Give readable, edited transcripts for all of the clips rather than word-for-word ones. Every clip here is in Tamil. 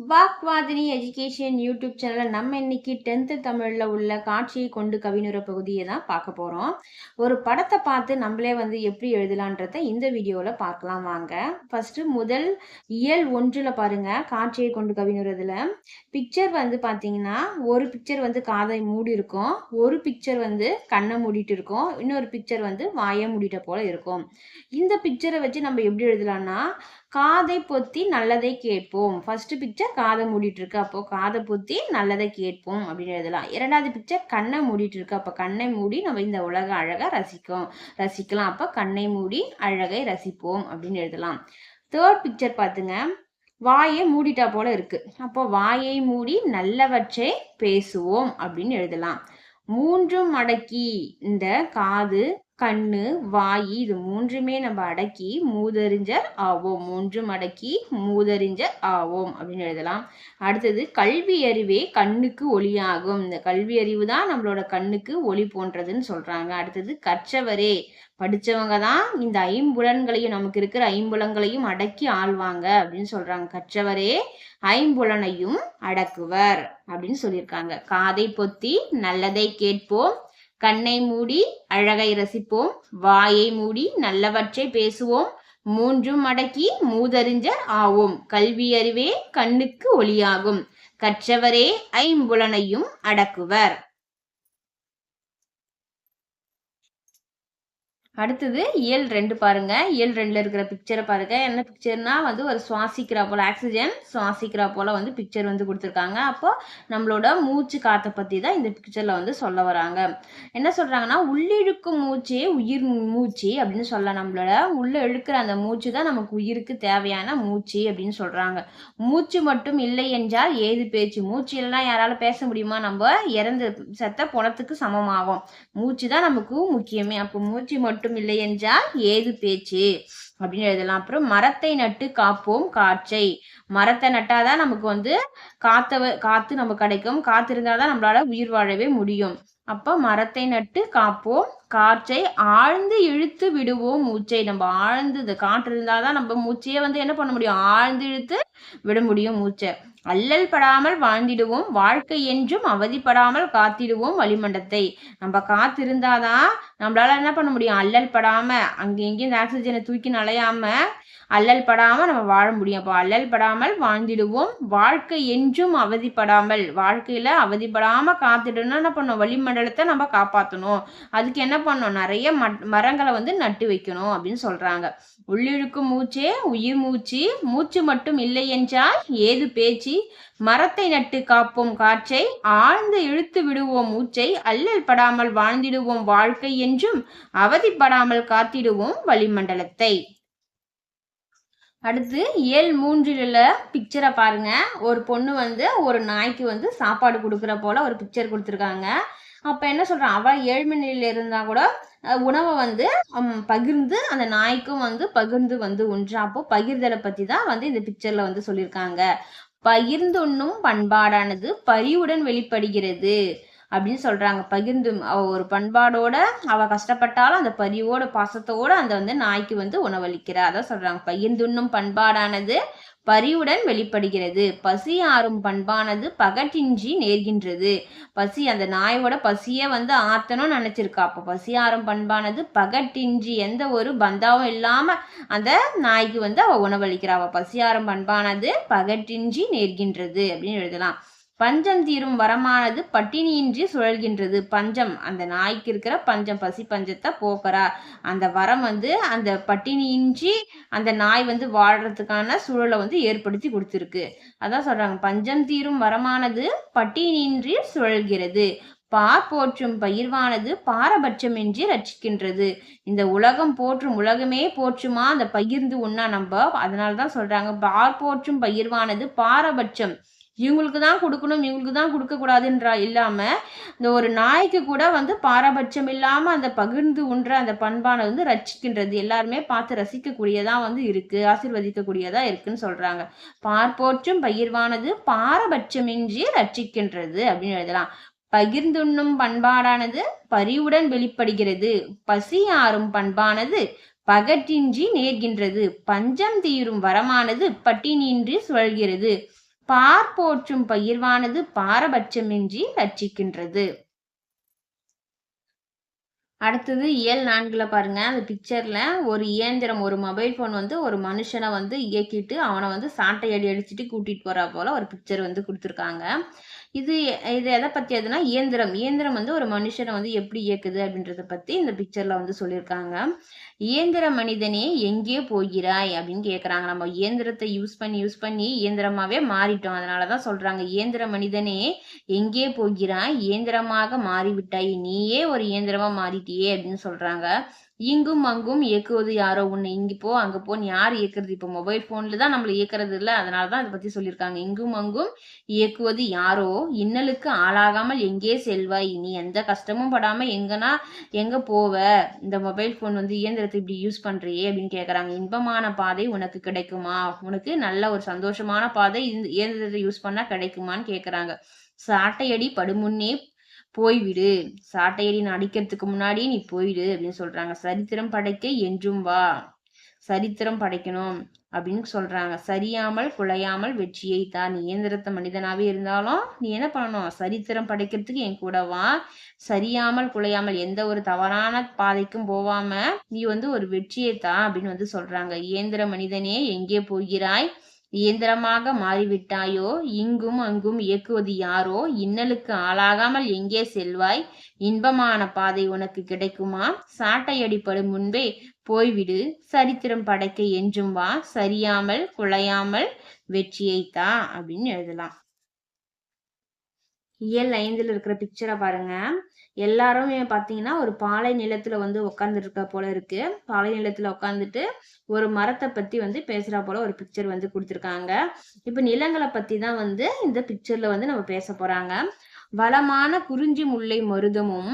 வாக்வாதினி எஜுகேஷன் யூடியூப் சேனலில் நம்ம இன்னைக்கு 10th தமிழில் உள்ள காட்சியை கொண்டு கவினுர பகுதியை தான் பார்க்க போகிறோம். ஒரு படத்தை பார்த்து நம்மளே எப்படி எழுதலான்றத இந்த வீடியோவில் பார்க்கலாம் வாங்க. ஃபஸ்ட்டு முதல் இயல் 1 பாருங்க, காட்சியை கொண்டு கவினுரதில் பிக்சர் பார்த்தீங்கன்னா ஒரு பிக்சர் காதை மூடி இருக்கும், ஒரு பிக்சர் கண்ணை மூடிட்டு இருக்கும், இன்னொரு பிக்சர் வாயை மூடிட்ட போல இருக்கும். இந்த பிக்சரை வச்சு நம்ம எப்படி எழுதலாம்னா, காதை பொத்தி நல்லதை கேட்போம். ஃபர்ஸ்ட் பிக்சர் காதை மூடிட்டு இருக்கு, அப்போ காதை பொத்தி நல்லதை கேட்போம் அப்படின்னு எழுதலாம். இரண்டாவது பிக்சர் கண்ணை மூடிட்டு இருக்கு, அப்போ கண்ணை மூடி நம்ம இந்த உலக அழகை ரசிக்கலாம், அப்போ கண்ணை மூடி அழகை ரசிப்போம் அப்படின்னு எழுதலாம். தேர்ட் பிக்சர் பார்த்துங்க, வாயை மூடிட்டா போல இருக்கு, அப்போ வாயை மூடி நல்லவற்றை பேசுவோம் அப்படின்னு எழுதலாம். மூன்றும் அடக்கி இந்த காது கண்ணு வாய் இது மூன்றுமே நம்ம அடக்கி மூதறிஞர் ஆவோம், மூன்றும் அடக்கி மூதறிஞர் ஆவோம் அப்படின்னு எழுதலாம். அடுத்தது கல்வி அறிவே கண்ணுக்கு ஒளியாகும், இந்த கல்வி அறிவு தான் நம்மளோட கண்ணுக்கு ஒளி போன்றதுன்னு சொல்றாங்க. அடுத்தது கற்றவரே, படிச்சவங்க தான் இந்த ஐம்புலன்களையும் நமக்கு இருக்கிற ஐம்புலன்களையும் அடக்கி ஆள்வாங்க அப்படின்னு சொல்றாங்க. கற்றவரே ஐம்புலனையும் அடக்குவர் அப்படின்னு சொல்லியிருக்காங்க. காதை பொத்தி நல்லதை கேட்போம், கண்ணை மூடி அழகை ரசிப்போம், வாயை மூடி நல்லவற்றை பேசுவோம், மூன்றும் அடக்கி மூதறிஞர் ஆவோம், கல்வி அறிவே கண்ணுக்கு ஒளியாகும், கற்றவரே ஐம்புலனையும் அடக்குவர். அடுத்தது இயல் 2 பாருங்க. இயல் 2ல இருக்கிற பிக்சரை பாருங்க. என்ன பிக்சர்னா ஒரு சுவாசிக்கிறா போல, ஆக்சிஜன் சுவாசிக்கிறா போல பிக்சர் கொடுத்துருக்காங்க. அப்போ நம்மளோட மூச்சு காற்றை பத்தி தான் இந்த பிக்சர்ல சொல்ல வராங்க. என்ன சொல்றாங்கன்னா, உள்ளிழுக்கும் மூச்சே உயிர் மூச்சு அப்படின்னு சொல்ல, நம்மளோட உள்ள இழுக்கிற அந்த மூச்சு தான் நமக்கு உயிருக்கு தேவையான மூச்சு அப்படின்னு சொல்றாங்க. மூச்சு மட்டும் இல்லை என்றால் ஏது பேச்சு, மூச்சு இல்லைன்னா யாரால பேச முடியுமா? நம்ம இறந்து செத்த பணத்துக்கு சமமாகும். மூச்சு தான் நமக்கு முக்கியமே. அப்போ மூச்சு மட்டும் இல்லை என்றால் ஏது பேச்சு அப்படின்னு எழுதலாம். அப்புறம் மரத்தை நட்டு காப்போம் காற்றை, மரத்தை நட்டாதான் நமக்கு காத்து நமக்கு கிடைக்கும், காத்து இருந்தாதான் நம்மளால உயிர் வாழவே முடியும். அப்போ மரத்தை நட்டு காப்போம் காற்றை ஆழ்ந்து இழுத்து விடுவோம் மூச்சை, நம்ம ஆழ்ந்து இந்த காற்று இருந்தாதான் நம்ம மூச்சையே என்ன பண்ண முடியும், ஆழ்ந்து இழுத்து விட முடியும் மூச்சை. அல்லல் படாமல் வாழ்ந்திடுவோம் வாழ்க்கை என்றும் அவதிப்படாமல் காத்திடுவோம் வளிமண்டலத்தை, நம்ம காத்து இருந்தாதான் நம்மளால என்ன பண்ண முடியும், அல்லல் படாம அங்கே இங்கேயும் இந்த ஆக்சிஜனை தூக்கி நலையாம அல்லல் படாம நம்ம வாழ முடியும். அப்போ அல்லல் படாமல் வாழ்ந்திடுவோம் வாழ்க்கை என்றும் அவதிப்படாமல், வாழ்க்கையில அவதிப்படாம காத்துட்டோம்னா என்ன பண்ணணும், வளிமண்டலத்தை நம்ம காப்பாற்றணும். அதுக்கு என்ன பண்ணணும், நிறைய மரங்களை நட்டு வைக்கணும் அப்படின்னு சொல்றாங்க. உள்ளிழுக்கும் மூச்சே உயிர் மூச்சு, மூச்சு மட்டும் இல்லை என்றால் ஏது பேச்சு, மரத்தை நட்டு காப்போம் காற்றை ஆழ்ந்து இழுத்து விடுவோம் மூச்சை, அல்லல் படாமல் வாழ்ந்திடுவோம் வாழ்க்கை என்றும் அவதிப்படாமல் காத்திடுவோம் வளிமண்டலத்தை. அடுத்து இயல் 3ல பிக்சரை பாருங்க. ஒரு பொண்ணு ஒரு நாய்க்கு சாப்பாடு கொடுக்குற போல ஒரு பிக்சர் கொடுத்துருக்காங்க. அப்போ என்ன சொல்றான், அவள் ஏழ்மை நிலையில இருந்தா கூட உணவை பகிர்ந்து அந்த நாய்க்கும் பகிர்ந்து உண்றா. அப்போ பகிர்தலை பத்தி தான் இந்த பிக்சர்ல சொல்லியிருக்காங்க. பகிர்ந்துண்ணும் பண்பாடானது பரிவுடன் வெளிப்படுகிறது அப்படின்னு சொல்றாங்க. பகிர்ந்து ஒரு பண்பாடோட அவ கஷ்டப்பட்டாலும் அந்த பரிவோட பாசத்தோட அந்த நாய்க்கு உணவளிக்கிறா. அதான் சொல்றாங்க, பகிர்ந்துண்ணும் பண்பாடானது பரிவுடன் வெளிப்படுகிறது, பசி ஆறும் பண்பானது பகட்டின்றி நேர்கின்றது. பசி அந்த நாயோட பசிய ஆத்தணும்னு நினைச்சிருக்கா. அப்போ பசி ஆறும் பண்பானது பகட்டின்றி எந்த ஒரு பந்தாவும் இல்லாம அந்த நாய்க்கு அவ உணவளிக்கிறா. அவ பசி ஆறும் பண்பானது பகட்டின்றி நேர்கின்றது அப்படின்னு எழுதலாம். பஞ்சம் தீரும் வரமானது பட்டினியின்றி சுழல்கின்றது. பஞ்சம் அந்த நாய்க்கு இருக்கிற பஞ்சம், பசி பஞ்சத்தை போக்குறா. அந்த வரம் அந்த பட்டினியின்றி அந்த நாய் வாழ்றதுக்கான சூழலை ஏற்படுத்தி கொடுத்துருக்கு. அதான் சொல்றாங்க, பஞ்சம் தீரும் வரமானது பட்டினியின்றி சுழல்கிறது, பார் போற்றும் பகிர்வானது பாரபட்சமின்றி ரட்சிக்கின்றது. இந்த உலகம் போற்றும், உலகமே போற்றுமா அந்த பகிர்ந்து உண்ணா நம்ம, அதனாலதான் சொல்றாங்க பார் போற்றும் பகிர்வானது பாரபட்சம், இவங்களுக்கு தான் கொடுக்கணும் இவங்களுக்கு தான் கொடுக்க கூடாதுன்றா இல்லாம இந்த ஒரு நாய்க்கு கூட பாரபட்சம் இல்லாம அந்த பகிர்ந்து உண்ற அந்த பண்பானை ரட்சிக்கின்றது. எல்லாருமே பார்த்து ரசிக்கக்கூடியதா இருக்கு, ஆசீர்வதிக்கக்கூடியதா இருக்குன்னு சொல்றாங்க. பார்ப்போற்றும் பகிர்வானது பாரபட்சமின்றி ரட்சிக்கின்றது அப்படின்னு எழுதலாம். பகிர்ந்துண்ணும் பண்பாடானது பரிவுடன் வெளிப்படுகிறது, பசி ஆறும் பண்பானது பகட்டின்றி நேர்கின்றது, பஞ்சம் தீரும் வரமானது பட்டினின்றி சுழல்கிறது, பார் போற்றும் பயிர்வானது பாரபட்சமின்றி ரட்சிக்கின்றது. அடுத்தது இயல் 4ல பாருங்க. அந்த பிக்சர்ல ஒரு இயந்திரம், ஒரு மொபைல் ஃபோன் வந்து ஒரு மனுஷன வந்து இயக்கிட்டு, அவன வந்து சாட்டை அடி அடிச்சுட்டு கூட்டிட்டு போறா போல ஒரு பிக்சர் வந்து குடுத்துருக்காங்க. இது இது எத பத்தியதுன்னா இயந்திரம். இயந்திரம் வந்து ஒரு மனுஷன வந்து எப்படி இயக்குது அப்படின்றத பத்தி இந்த பிக்சர்ல வந்து சொல்லியிருக்காங்க. "இயந்திர மனிதனே எங்கே போகிறாய்?" அப்படின்னு கேட்கறாங்க. நம்ம இயந்திரத்த யூஸ் பண்ணி இயந்திரமாவே மாறிட்டோம். அதனால தான் சொல்றாங்க, "இயந்திர மனிதனே எங்கே போகிறாய்? இயந்திரமாக மாறிவிட்டாய். நீயே ஒரு இயந்திரமா மாறிட்டியே" அப்படின்னு சொல்றாங்க. இங்கும் அங்கும் இயக்குவது யாரோ? உன்னை இங்க போ, அங்க போன்னு யார் இயக்குறது? இப்போ மொபைல் ஃபோன்ல தான் நம்மள இயக்குறது இல்ல. அதனால தான் இத பத்தி சொல்லியிருக்காங்க. இங்கும் அங்கும் இயக்குவது யாரோ? இன்னலுக்கு ஆளாகாமல் எங்கே செல்வாய்? நீ எந்த கஷ்டமும் படாம எங்க போவ? இந்த மொபைல் ஃபோன் வந்து இயந்திரத்த இப்படி யூஸ் பண்றியே அப்படின்னு கேட்கறாங்க. இன்பமான பாதை உனக்கு கிடைக்குமா? உனக்கு நல்ல ஒரு சந்தோஷமான பாதை இந்த இயந்திரத்த யூஸ் பண்ணா கிடைக்குமான்னு கேட்கறாங்க. சாட்டையடி படுமுன்னே போய்விடு. சாட்டையடி நான் அடிக்கிறதுக்கு முன்னாடியே நீ போயிடு அப்படின்னு சொல்றாங்க. சரித்திரம் படைக்க என்றும் வா. சரித்திரம் படைக்கணும் அப்படின்னு சொல்றாங்க. சரியாமல் குலையாமல் வெற்றியை தா. நீ இயந்திரத்த மனிதனாவே இருந்தாலும் நீ என்ன பண்ணணும்? சரித்திரம் படைக்கிறதுக்கு என் கூட வா. சரியாமல் குலையாமல் எந்த ஒரு தவறான பாதைக்கும் போவாம நீ வந்து ஒரு வெற்றியை தா அப்படின்னு வந்து சொல்றாங்க. இயந்திர மனிதனே எங்கே போகிறாய்? இயந்திரமாக மாறிவிட்டாயோ? இங்கும் அங்கும் இயக்குவது யாரோ? இன்னலுக்கு ஆளாகாமல் எங்கே செல்வாய்? இன்பமான பாதை உனக்கு கிடைக்குமா? சாட்டையடிப்படும் முன்பே போய்விடு. சரித்திரம் படைக்க என்றும் வா. சரியாமல் குலையாமல் வெற்றியைத் தா அப்படின்னு எழுதலாம். இயல் 5ல இருக்கிற பிக்சரை பாருங்க. எல்லாருமே பார்த்தீங்கன்னா, ஒரு பாலை நிலத்துல வந்து உட்கார்ந்துருக்க போல இருக்கு. பாலை நிலத்துல உட்கார்ந்துட்டு ஒரு மரத்த பத்தி வந்து பேசுறா போல ஒரு பிக்சர் வந்து குடுத்துருக்காங்க. இப்ப நிலங்கள பத்தி தான் வந்து இந்த பிக்சர்ல வந்து நம்ம பேச போறாங்க. வளமான குறிஞ்சி முல்லை மருதமும்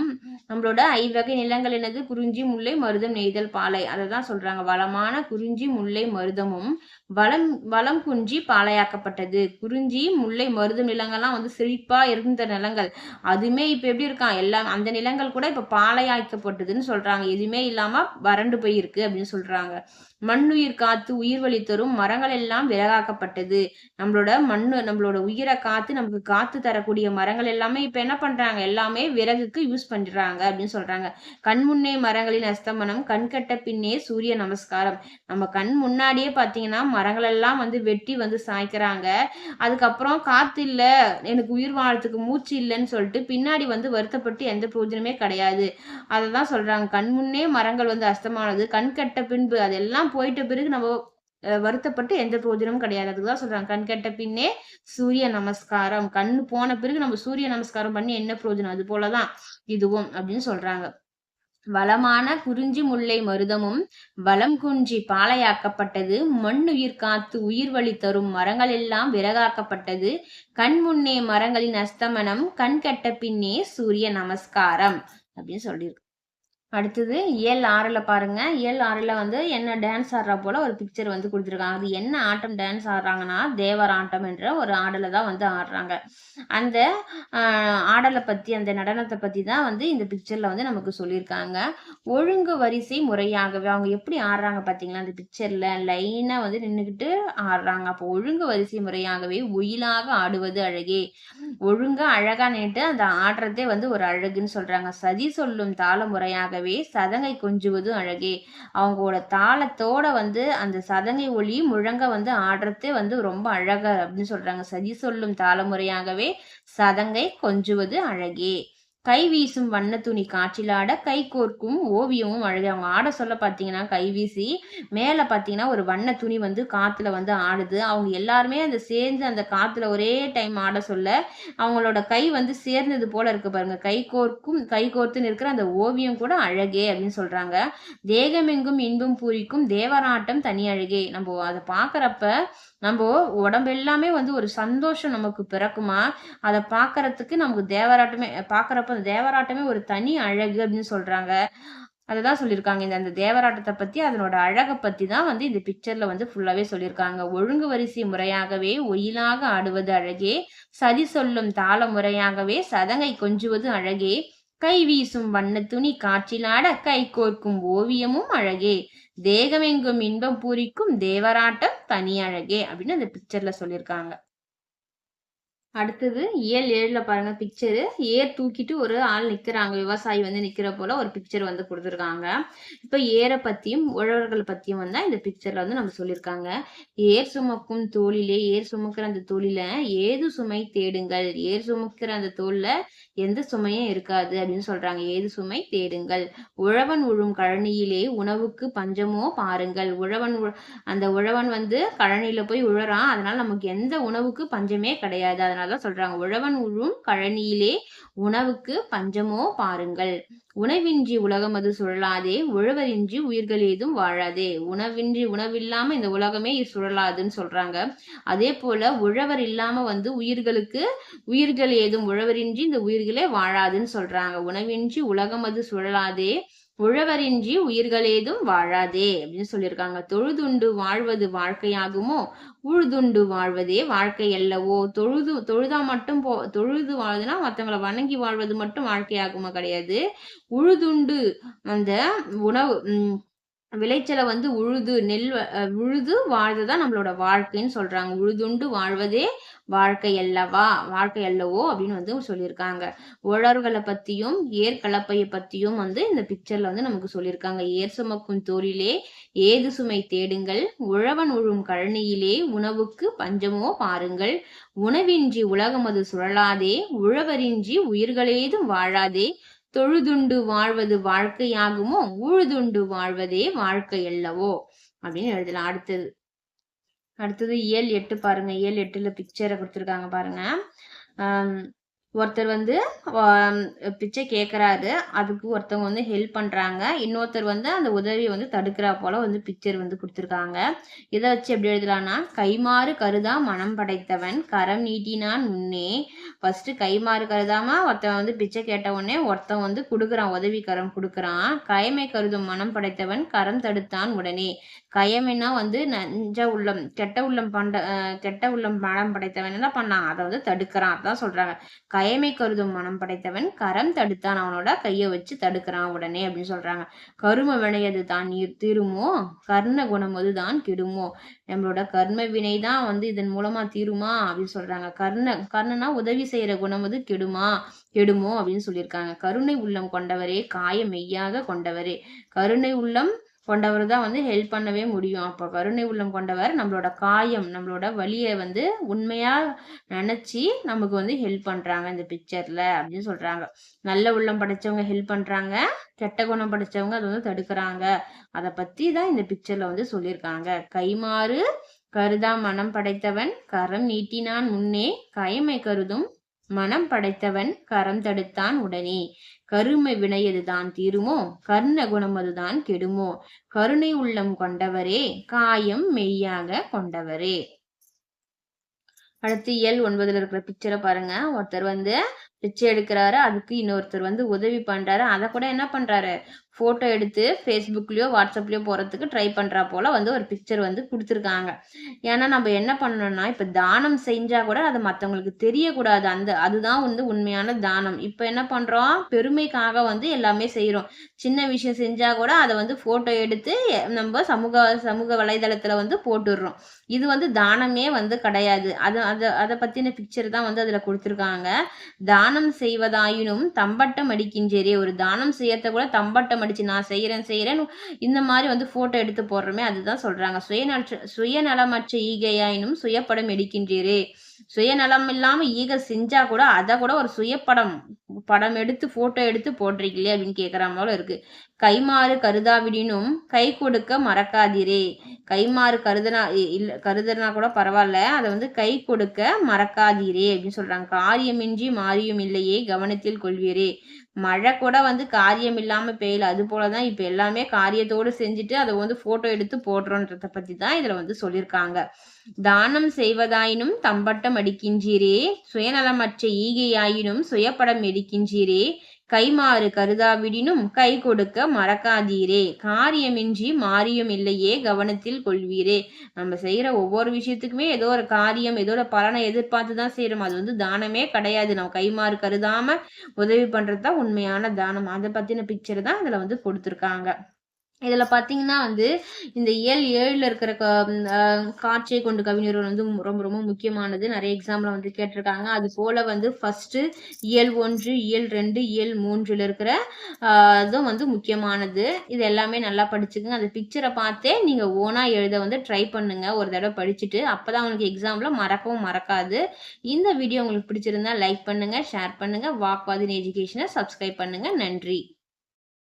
நம்மளோட ஐவகை நிலங்கள் என்னது? குறிஞ்சி முல்லை மருதம் நெய்தல் பாலை. அததான் சொல்றாங்க. வளமான குறிஞ்சி முல்லை மருதமும் வளம் வளம் குன்றி பாலையாக்கப்பட்டது. குறிஞ்சி முல்லை மருதம் நிலங்கள்லாம் வந்து செழிப்பா இருந்த நிலங்கள். அதுமே இப்ப எப்படி இருக்கான்? எல்லாம் அந்த நிலங்கள் கூட இப்ப பாலையாக்கப்பட்டதுன்னு சொல்றாங்க. எதுவுமே இல்லாம வறண்டு போயிருக்கு அப்படின்னு சொல்றாங்க. மண்ணுயிர் காத்து உயிர் வழி தரும் மரங்கள் எல்லாம் விறகாக்கப்பட்டது. நம்மளோட உயிரை காத்து நமக்கு காத்து தரக்கூடிய மரங்கள் எல்லாமே இப்ப என்ன பண்றாங்க? எல்லாமே விறகுக்கு யூஸ் பண்றாங்க அப்படின்னு சொல்றாங்க. கண் முன்னே மரங்களின் அஸ்தமனம், கண் கெட்ட பின்னே சூரிய நமஸ்காரம். நம்ம கண் முன்னாடியே பாத்தீங்கன்னா மரங்கள் எல்லாம் வந்து வெட்டி வந்து சாய்க்கிறாங்க. அதுக்கப்புறம் காத்து இல்ல, எனக்கு உயிர் வாழறதுக்கு மூச்சு இல்லைன்னு சொல்லிட்டு பின்னாடி வந்து வருத்தப்பட்டு எந்த பிரயோஜனமே கிடையாது. அததான் சொல்றாங்க. கண் முன்னே மரங்கள் வந்து அஸ்தமானது, கண் கெட்ட பின்பு அதெல்லாம் போயிட்ட பிறகு நம்ம வருத்தப்பட்டு எந்த பிரயோஜனமும் கிடையாது. அதுக்குதான் சொல்றாங்க. கண் கெட்ட பின்னே சூரிய நமஸ்காரம். கண்ணு போன பிறகு நம்ம சூரிய நமஸ்காரம் பண்ணி என்ன பிரயோஜனம்? அது போலதான் இதுவும் அப்படின்னு சொல்றாங்க. வளமான குறிஞ்சி முல்லை மருதமும் வளம் குன்றி பாலையாக்கப்பட்டது. மண்ணுயிர் காத்து உயிர் வழி தரும் மரங்கள் எல்லாம் விறகாக்கப்பட்டது. கண் முன்னே மரங்களின் அஸ்தமனம், கண் கெட்ட பின்னே சூரிய நமஸ்காரம் அப்படின்னு சொல்லியிருக்கு. அடுத்தது இயல் 6ல பாருங்க. இயல் 6ல வந்து என்ன டான்ஸ் ஆடுறா போல ஒரு பிக்சர் வந்து குடுத்துருக்காங்க. அது என்ன ஆட்டம் டான்ஸ் ஆடுறாங்கன்னா, தேவர் ஆட்டம் என்ற ஒரு ஆடல தான் வந்து ஆடுறாங்க. அந்த அ ஆடல பத்தி, அந்த நடனத்த பத்தி தான் வந்து இந்த பிக்சர்ல வந்து நமக்கு சொல்லியிருக்காங்க. ஒழுங்கு வரிசை முறையாகவே அவங்க எப்படி ஆடுறாங்க பார்த்தீங்களா? அந்த பிக்சர்ல லைனா வந்து நின்னுகிட்டு ஆடுறாங்க. அப்போ ஒழுங்கு வரிசை முறையாகவே ஒயிலாக ஆடுவது அழகே. ஒழுங்கா அழகா நின்னுட்டு அந்த ஆடுறதே வந்து ஒரு அழகுன்னு சொல்றாங்க. சதி சொல்லும் தாள முறையாகவே சதங்கை கொஞ்சுவதும் அழகே. அவங்களோட தாளத்தோட வந்து அந்த சதங்கை ஒலி முழங்க வந்து ஆடுறதே வந்து ரொம்ப அழகா அப்படின்னு சொல்றாங்க. சதி சொல்லும் தாள முறையாகவே சதங்கை கொஞ்சுவது அழகே. கை வீசும் வண்ண துணி காற்றிலாட கை கோர்க்கும் ஓவியமும் அழகு. அவங்க ஆட சொல்ல பார்த்தீங்கன்னா கை வீசி மேல பார்த்தீங்கன்னா ஒரு வண்ண துணி வந்து காத்துல வந்து ஆடுது. அவங்க எல்லாருமே அந்த சேர்ந்து அந்த காத்துல ஒரே டைம் ஆட சொல்ல அவங்களோட கை வந்து சேர்ந்தது போல இருக்கு பாருங்க. கை கோர்த்துன்னு இருக்கிற அந்த ஓவியம் கூட அழகே அப்படின்னு சொல்றாங்க. தேகமெங்கும் இன்பம் பூரிக்கும் தேவராட்டம் தனி அழகே. நம்ம அதை பார்க்கறப்ப நம்ம உடம்பு எல்லாமே வந்து ஒரு சந்தோஷம் நமக்கு பிறக்குமா. அதை பார்க்கறதுக்கு நமக்கு பார்க்கறப்ப அந்த தேவராட்டமே ஒரு தனி அழகு அப்படின்னு சொல்றாங்க. அததான் சொல்லியிருக்காங்க. அந்த தேவராட்டத்தை பத்தி அதனோட அழகை பத்தி தான் வந்து இந்த பிக்சர்ல வந்து ஃபுல்லாவே சொல்லியிருக்காங்க. ஒழுங்கு வரிசை முறையாகவே ஒயிலாக ஆடுவது அழகே. சதி சொல்லும் தாள முறையாகவே சதங்கை கொஞ்சுவது அழகே. கை வீசும் வண்ண துணி காற்றிலாட கை கோர்க்கும் ஓவியமும் அழகே. தேகமெங்கும் இன்பம் பூரிக்கும் தேவராட்டம் தனி அழகே அப்படின்னு அந்த பிக்சர்ல சொல்லியிருக்காங்க. அடுத்தது இயல் 7ல பாருங்க பிக்சரு. ஏர் தூக்கிட்டு ஒரு ஆள் நிக்கிறாங்க. விவசாயி வந்து நிக்கிற போல ஒரு பிக்சர் வந்து குடுத்துருக்காங்க. இப்ப ஏர பத்தியும், உழவர்கள் பத்தியும் வந்து இந்த பிக்சர்ல வந்து நம்ம சொல்லியிருக்காங்க. "ஏர் சுமக்கும் தோளிலே ஏர் சுமக்கிற அந்த தோளில ஏது சுமை தேடுங்கள்." ஏர் சுமக்கிற அந்த தோள்ல எந்த சுமையும் இருக்காது அப்படின்னு சொல்றாங்க. "ஏது சுமை தேடுங்கள். உழவன் உழும் கழனியிலே உணவுக்கு பஞ்சமோ பாருங்கள்." அந்த உழவன் வந்து கழனியில போய் உழறான். அதனால நமக்கு எந்த உணவுக்கு பஞ்சமே கிடையாது. அதனாலதான் சொல்றாங்க, "உழவன் உழும் கழனியிலே உணவுக்கு பஞ்சமோ பாருங்கள். உணவின்றி உலகமது சுழலாதே உழவரின்றி உயிர்கள் ஏதும் வாழாதே." உணவில்லாம இந்த உலகமே சுழலாதுன்னு சொல்றாங்க. அதே போல உழவர் இல்லாம வந்து உயிர்கள் ஏதும் உழவரின்றி இந்த உயிர்களே வாழாதுன்னு சொல்றாங்க. உணவின்றி உலகமது சுழலாதே உழவரின்றி உயிர்களேதும் வாழாதே அப்படின்னு சொல்லியிருக்காங்க. தொழுதுண்டு வாழ்வது வாழ்க்கையாகுமோ உழுதுண்டு வாழ்வதே வாழ்க்கை அல்லவோ. தொழுது வாழ்வதுன்னா மற்றவங்களை வணங்கி வாழ்வது மட்டும் வாழ்க்கையாகுமா கிடையாது. உழுதுண்டு அந்த உணவு விளைச்சலை வந்து உழுது வாழ்றதுதான் நம்மளோட வாழ்க்கைன்னு சொல்றாங்க. உழுதுண்டு வாழ்வதே வாழ்க்கை அல்லவோ அப்படின்னு வந்து சொல்லியிருக்காங்க. உழவர்களை பத்தியும் ஏர் கலப்பையை பத்தியும் வந்து இந்த பிக்சர்ல வந்து நமக்கு சொல்லியிருக்காங்க. "ஏர் சுமக்கும் தோளிலே ஏது சுமை தேடுங்கள். உழவன் உழும் கழனியிலே உணவுக்கு பஞ்சமோ பாருங்கள். உணவின்றி உலகமது சுழலாதே உழவரின்றி உயிர்களேதும் வாழாதே. தொழுதுண்டு வாழ்வது வாழ்க்கையாகுமோ உழுதுண்டு வாழ்வதே வாழ்க்கை அல்லவோ." அப்படின்னு எழுதலாம். அடுத்தது இயல் 8 பாருங்க. இயல் 8ல பிக்சரை கொடுத்துருக்காங்க பாருங்க. ஒருத்தர் வந்து பிச்சை கேட்குறாரு. அதுக்கு ஒருத்தவங்க வந்து ஹெல்ப் பண்றாங்க. இன்னொருத்தர் வந்து அந்த உதவியை வந்து தடுக்கிறா போல வந்து பிக்சர் வந்து கொடுத்துருக்காங்க. இதை வச்சு எப்படி எழுதலாம்னா, "கைமாறு கருதா மனம் படைத்தவன் கரம் நீட்டினான் முன்னே." ஃபர்ஸ்ட் கைமாறு கருதாம ஒருத்தன் வந்து பிச்சை கேட்ட உடனே ஒருத்தன் வந்து கொடுக்குறான், உதவி கரம் கொடுக்குறான். "கயமை கருதும் மனம் படைத்தவன் கரம் தடுத்தான் உடனே." கயமைன்னா வந்து நஞ்ச உள்ளம், கெட்ட உள்ளம் மனம் படைத்தவன் என்ன பண்ணான், அதை வந்து தடுக்கிறான். அதான் சொல்றாங்க, "கயமை கருதும் மனம் படைத்தவன் கரம் தடுத்தான்." அவனோட கையை வச்சு தடுக்கிறான் உடனே அப்படின்னு சொல்றாங்க. "கரும வினையது தான் தீருமோ கர்ண குணம் அதுதான் கெடுமோ." நம்மளோட கர்ம வினை தான் வந்து இதன் மூலமா தீருமா அப்படின்னு சொல்றாங்க. கர்ணனா உதவி செய்யற குணம் அது கெடுமோ அப்படின்னு சொல்லியிருக்காங்க. "கருணை உள்ளம் கொண்டவரே காய மெய்யாக கொண்டவரே." கருணை உள்ளம் கொண்டவர் தான் வந்து ஹெல்ப் பண்ணவே முடியும். அப்போ கருணை உள்ளம் கொண்டவர் நம்மளோட நம்மளோட வலியை வந்து உண்மையா நினைச்சு நமக்கு வந்து ஹெல்ப் பண்றாங்க இந்த பிக்சர்ல அப்படின்னு சொல்றாங்க. நல்ல உள்ளம் படைச்சவங்க ஹெல்ப் பண்றாங்க, கெட்ட குணம் படைச்சவங்க அதை வந்து தடுக்கிறாங்க. அதை பத்தி தான் இந்த பிக்சர்ல வந்து சொல்லியிருக்காங்க. "கைமாறு கருதா மனம் படைத்தவன் கரம் நீட்டினான் முன்னே கயமை கருதும் மனம் படைத்தவன் கரம் தடுத்தான் உடனே. கருமை வினையதுதான் தீருமோ கர்ண குணம் அதுதான் கெடுமோ. கருணை உள்ளம் கொண்டவரே காயம் மெய்யாக கொண்டவரே." அடுத்து இயல் 9ல இருக்கிற பிக்சரை பாருங்க. ஒருத்தர் வந்து பிச்சை எடுக்கிறாரு. அதுக்கு இன்னொருத்தர் வந்து உதவி பண்றாரு. அதை கூட என்ன பண்றாரு, போட்டோ எடுத்து ஃபேஸ்புக்லயோ வாட்ஸ்அப்லயோ போறதுக்கு ட்ரை பண்றா போல வந்து ஒரு பிக்சர் வந்து கொடுத்துருக்காங்க. ஏன்னா நம்ம என்ன பண்ணணும்னா, இப்ப தானம் செஞ்சா கூட அது மத்தவங்களுக்கு தெரியக்கூடாது. அதுதான் வந்து உண்மையான தானம். இப்ப என்ன பண்றோம், பெருமைக்காக வந்து எல்லாமே செய்யறோம். சின்ன விஷயம் செஞ்சா கூட அதை வந்து போட்டோ எடுத்து நம்ம சமூக வலைதளத்துல வந்து போட்டுடுறோம். இது வந்து தானமே வந்து கிடையாது. அதை பத்தின பிக்சர் தான் வந்து அதுல கொடுத்துருக்காங்க. "தானம் செய்வதாயினும் தம்பட்டம் அடிக்கின்றேரே." ஒரு தானம் செய்யறத கூட தம்பட்டம் அடிச்சு நான் செய்யறேன் இந்த மாதிரி வந்து போட்டோ எடுத்து போடுறோமே, அதுதான் சொல்றாங்க. சுயநலமற்ற ஈகையாயினும் சுயப்படம் எடுக்கின்றீரே." சுயநலம் இல்லாம ஈகை செஞ்சா கூட அதை கூட ஒரு படம் எடுத்து போட்டோ எடுத்து போடுறீங்களே அப்படின்னு கேட்கற போல இருக்கு. "கைமாறு கருதாவிடினும் கை கொடுக்க மறக்காதீரே." கைமாறு கருதுனா கூட பரவாயில்ல, அதை வந்து கை கொடுக்க மறக்காதீரே அப்படின்னு சொல்றாங்க. "காரியமின்றி மாறியும் இல்லையே கவனத்தில் கொள்வீரே." மழை கூட வந்து காரியம் இல்லாம பெய்யல. அது போலதான் இப்ப எல்லாமே காரியத்தோடு செஞ்சுட்டு அதை வந்து போட்டோ எடுத்து போடுறோன்றத பத்தி தான் இதுல வந்து சொல்லியிருக்காங்க. "தானம் செய்வதாயினும் தம்பட்டம் அடிக்கின்றீரே சுயநலமற்ற ஈகையாயினும் சுயப்படம் எடுக்கின்றீரே. கைமாறு கருதாவிடினும் கை கொடுக்க மறக்காதீரே. காரியமின்றி மாறியும் இல்லையே கவனத்தில் கொள்வீரே." நம்ம செய்யற ஒவ்வொரு விஷயத்துக்குமே ஏதோ ஒரு காரியம், ஏதோ ஒரு பலனை எதிர்பார்த்து தான் செய்யறோம். அது வந்து தானமே கிடையாது. நம்ம கைமாறு கருதாம உதவி பண்றதுதான் உண்மையான தானம். அதை பத்தின பிக்சர் தான் இதுல வந்து கொடுத்துருக்காங்க. இதில் பார்த்தீங்கன்னா வந்து இந்த இயல் 7ல் இருக்கிற காட்சியை கொண்டு கவிஞர் வந்து ரொம்ப ரொம்ப முக்கியமானது. நிறைய எக்ஸாம்பிள் வந்து கேட்டிருக்காங்க. அது போல் வந்து ஃபஸ்ட்டு இயல் 1, இயல் 2, இயல் 3ல் இருக்கிற இதுவும் வந்து முக்கியமானது. இது எல்லாமே நல்லா படிச்சுக்கங்க. அந்த பிக்சரை பார்த்தே நீங்கள் ஓனாக எழுத வந்து ட்ரை பண்ணுங்கள் ஒரு தடவை படிச்சுட்டு. அப்போ தான் உங்களுக்கு எக்ஸாமில் மறக்கவும் மறக்காது. இந்த வீடியோ உங்களுக்கு பிடிச்சிருந்தா லைக் பண்ணுங்கள், ஷேர் பண்ணுங்கள். வாக்வாதின் எஜுகேஷனை சப்ஸ்கிரைப் பண்ணுங்கள். நன்றி.